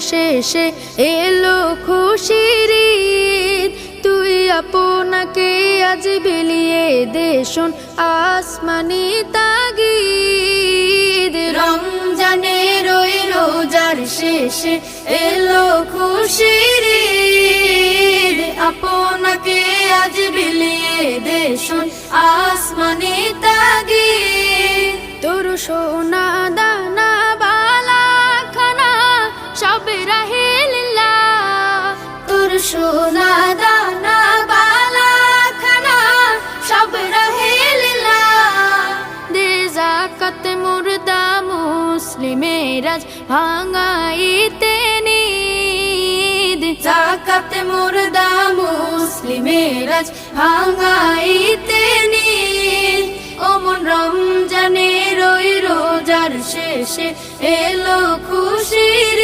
শেষে এলো খুশির ঈদ। তুই আপনাকে আজ বিলিয়ে দে শোন আসমানি তাগিদ। রমজানের ওই রোজার শেষে এলো খুশির ঈদ। আপনাকে আজ বিলিয়ে দে শোন আসমানি তাগিদ। তোর সোনা দানা বালা খানা সব রাহে লিল্লাহ। তোর সোনা দানা বালা খানা সব রাহে লিল্লাহ। দে যাকাত মুর্দা মুসলিমের আজ ভাঙাইতে নিদ। যাকাত মুর্দা মুসলিমের আজ ভাঙাইতে নিদ। ওমন রমজানের ওই রোজার শেষে এলো খুশির